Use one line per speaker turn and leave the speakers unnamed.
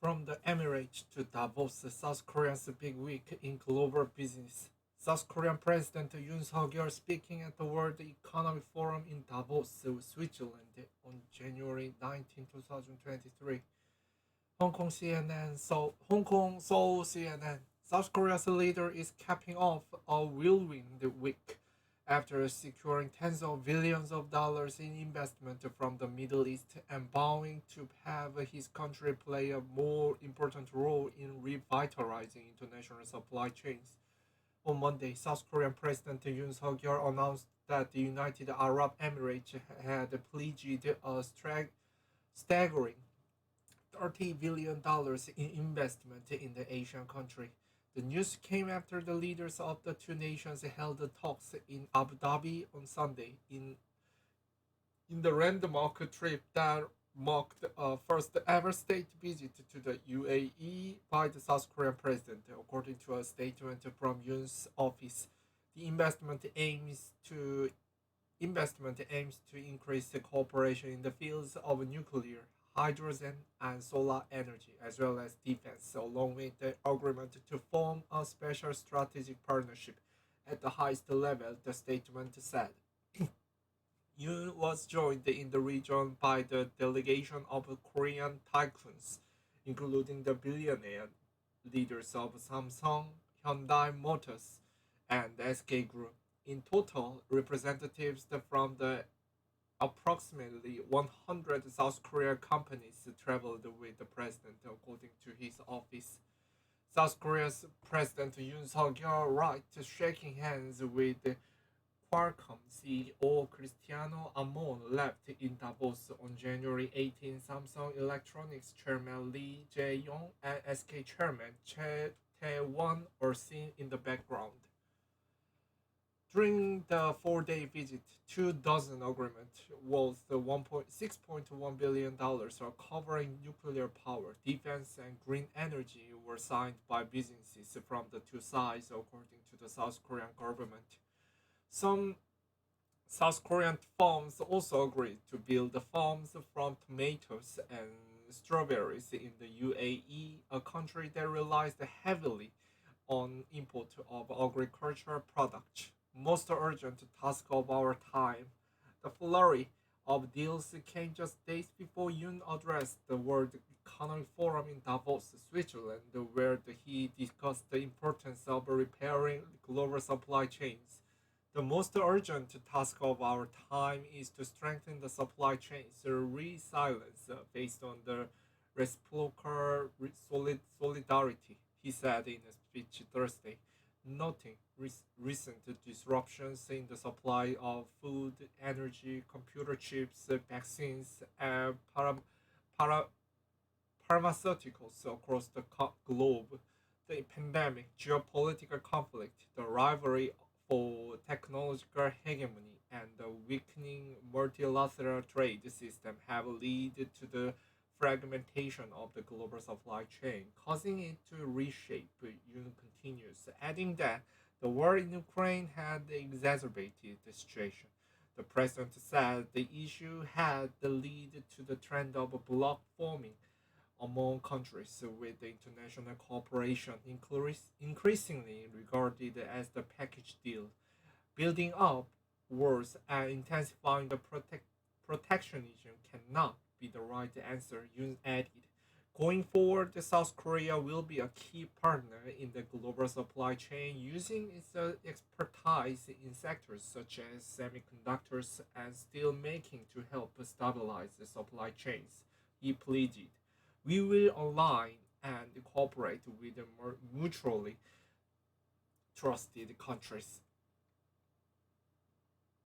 From the Emirates to Davos, South Korea's big week in global business. South Korean President Yoon Suk-yeol speaking at the World Economic Forum in Davos, Switzerland on January 19, 2023. Hong Kong Seoul CNN. South Korea's leader is capping off a whirlwind week after securing tens of billions of dollars in investment from the Middle East and vowing to have his country play a more important role in revitalizing international supply chains. On Monday, South Korean President Yoon Suk-yeol announced that the United Arab Emirates had pledged a staggering $30 billion in investment in the Asian country. The news came after the leaders of the two nations held talks in Abu Dhabi on Sunday in the landmark trip that marked a first ever state visit to the UAE by the South Korean president, according to a statement from Yoon's office. The investment aims to increase the cooperation in the fields of nuclear, hydrogen, and solar energy, as well as defense, along with the agreement to form a special strategic partnership at the highest level, the statement said. Yoon was joined in the region by the delegation of Korean tycoons, including the billionaire leaders of Samsung, Hyundai Motors, and SK Group. In total, representatives from the approximately 100 South Korean companies traveled with the president, according to his office. South Korea's President Yoon Suk-yeol right shaking hands with Qualcomm CEO Cristiano Amon left in Davos on January 18. Samsung Electronics Chairman Lee Jae-yong and SK Chairman Che Tae-won were seen in the background. During the four-day visit, 2 dozen agreements worth $6.1 billion are covering nuclear power, defense, and green energy were signed by businesses from the two sides, according to the South Korean government. Some South Korean firms also agreed to build farms from tomatoes and strawberries in the UAE, a country that relies heavily on import of agricultural products. Most urgent task of our time. The flurry of deals came just days before Yoon addressed the World Economic Forum in Davos, Switzerland, where he discussed the importance of repairing global supply chains. The most urgent task of our time is to strengthen the supply chains resilience based on the reciprocal solidarity, he said in a speech Thursday, noting recent disruptions in the supply of food, energy, computer chips, vaccines, and para- pharmaceuticals across the globe. The pandemic, geopolitical conflict, the rivalry for technological hegemony, and the weakening multilateral trade system have led to the fragmentation of the global supply chain, causing it to reshape. Yoon continues, adding that the war in Ukraine had exacerbated the situation. The president said the issue had led to the trend of bloc forming among countries with the international cooperation increasingly regarded as the package deal. Building up wars and intensifying the protectionism cannot be the right answer, Yoon added. Going forward, South Korea will be a key partner in the global supply chain, using its expertise in sectors such as semiconductors and steel making to help stabilize the supply chains. He pleaded, we will align and cooperate with the mutually trusted countries